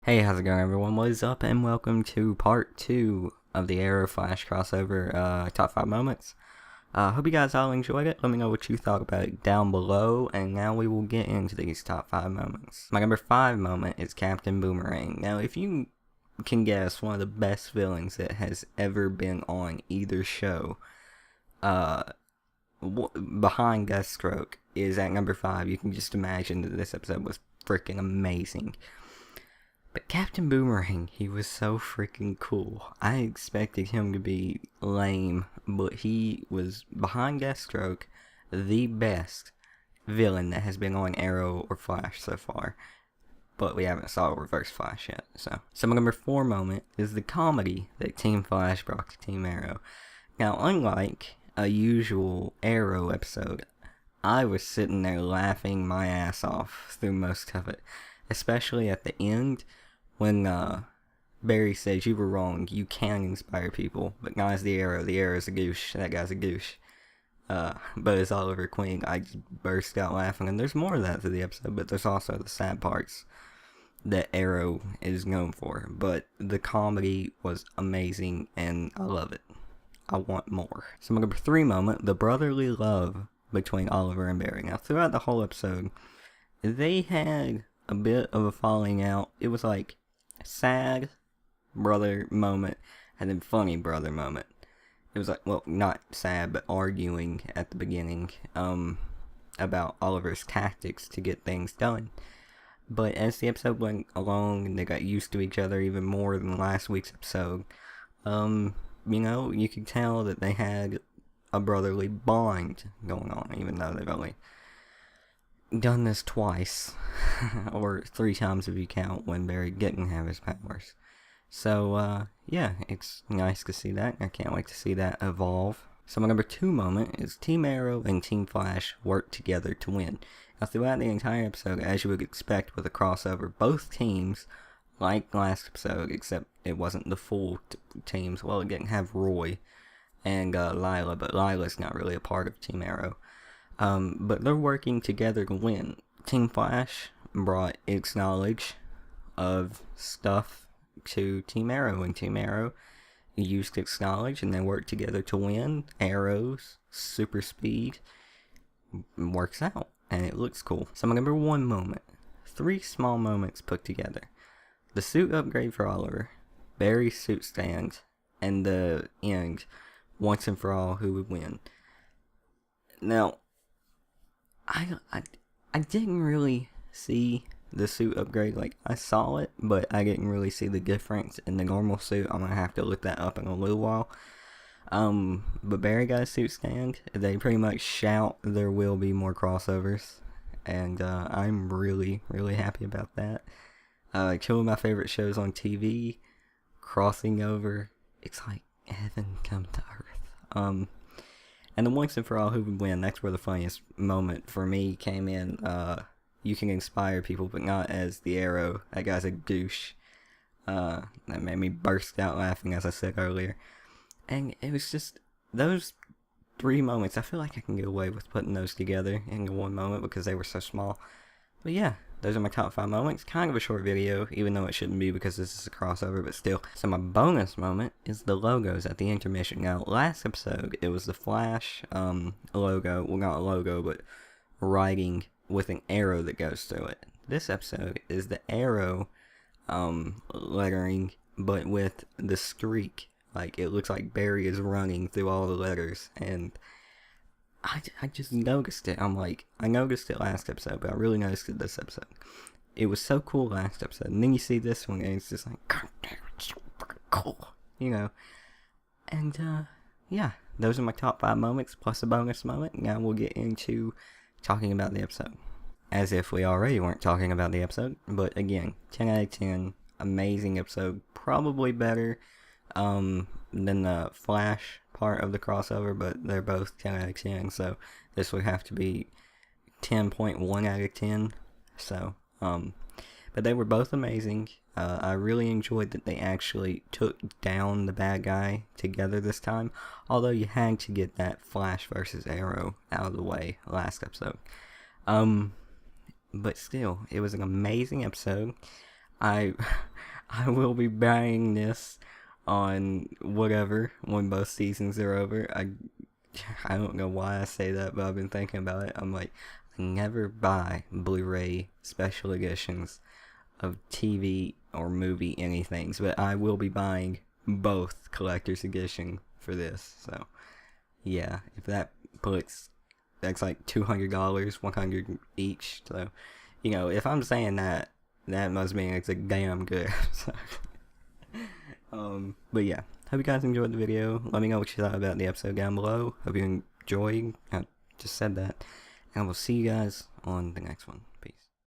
Hey, how's it going, everyone? What is up, and welcome to part 2 of the Arrow Flash crossover top 5 moments. Hope you guys all enjoyed it. Let me know what you thought about it down below, and now we will get into these top 5 moments. My number 5 moment is Captain Boomerang. Now, if you can guess one of the best villains that has ever been on either show, behind Deathstroke is at number 5. You can just imagine that this episode was freaking amazing. But Captain Boomerang, he was so freaking cool. I expected him to be lame, but he was, behind Deathstroke, the best villain that has been on Arrow or Flash so far. But we haven't saw Reverse Flash yet, so. So my number 4 moment is the comedy that Team Flash brought to Team Arrow. Now, unlike a usual Arrow episode, I was sitting there laughing my ass off through most of it. Especially at the end, when Barry says, "You were wrong, you can inspire people, but not as the arrow's a goosh, that guy's a goosh." But as Oliver Queen, I just burst out laughing, and there's more of that to the episode, but there's also the sad parts that Arrow is known for. But the comedy was amazing, and I love it. I want more. So my number 3 moment, the brotherly love between Oliver and Barry. Now, throughout the whole episode, they had a bit of a falling out. It was like sad brother moment and then funny brother moment. It was like, well, not sad, but arguing at the beginning about Oliver's tactics to get things done. But as the episode went along and they got used to each other even more than last week's episode, you could tell that they had a brotherly bond going on, even though they've only done this twice, or 3 times if you count when Barry didn't have his powers. So, yeah, it's nice to see that. I can't wait to see that evolve. So my number 2 moment is Team Arrow and Team Flash work together to win. Now, throughout the entire episode, as you would expect with a crossover, both teams, like last episode, except it wasn't the full teams. Well, it didn't have Roy and Lila, but Lila's not really a part of Team Arrow. But they're working together to win. Team Flash brought its knowledge of stuff to Team Arrow, and Team Arrow used its knowledge, and they worked together to win. Arrow's super speed works out, and it looks cool. So my number 1 moment, 3 small moments put together. The suit upgrade for Oliver, Barry's suit stand, and the end, once and for all, who would win. Now, I didn't really see the suit upgrade. Like, I saw it, but I didn't really see the difference in the normal suit. I'm gonna have to look that up in a little while. But Barry got a suit stand. They pretty much shout there will be more crossovers, and I'm really, really happy about that. 2 of my favorite shows on TV, crossing over. It's like heaven come to earth. And the once and for all who would win, that's where the funniest moment for me came in. You can inspire people, but not as the Arrow. That guy's a douche. That made me burst out laughing, as I said earlier. And it was just those 3 moments. I feel like I can get away with putting those together in one moment because they were so small. But yeah, those are my top 5 moments. Kind of a short video, even though it shouldn't be because this is a crossover, but still. So my bonus moment is the logos at the intermission. Now, last episode, it was the Flash logo. Well, not a logo, but writing with an arrow that goes through it. This episode is the Arrow lettering, but with the streak. Like, it looks like Barry is running through all the letters, and I just noticed it. I'm like, I noticed it last episode, but I really noticed it this episode. It was so cool last episode, and then you see this one, and it's just like, God damn, it's so fucking cool, And, yeah, those are my top 5 moments, plus a bonus moment. Now we'll get into talking about the episode. As if we already weren't talking about the episode, but again, 10 out of 10, amazing episode, probably better than the Flash part of the crossover, but they're both 10 out of 10, so this would have to be 10.1 out of 10, so, but they were both amazing. I really enjoyed that they actually took down the bad guy together this time, although you had to get that Flash versus Arrow out of the way last episode. But still, it was an amazing episode. I I will be buying this on whatever when both seasons are over. I don't know why I say that, but I've been thinking about it. I'm like, I never buy Blu-ray special editions of TV or movie anythings, but I will be buying both collector's edition for this. So yeah, if that's like $200, 100 each. So if I'm saying that, that must mean it's a damn good episode. But yeah, hope you guys enjoyed the video. Let me know what you thought about the episode down below. Hope you enjoyed. I just said that. And I will see you guys on the next one.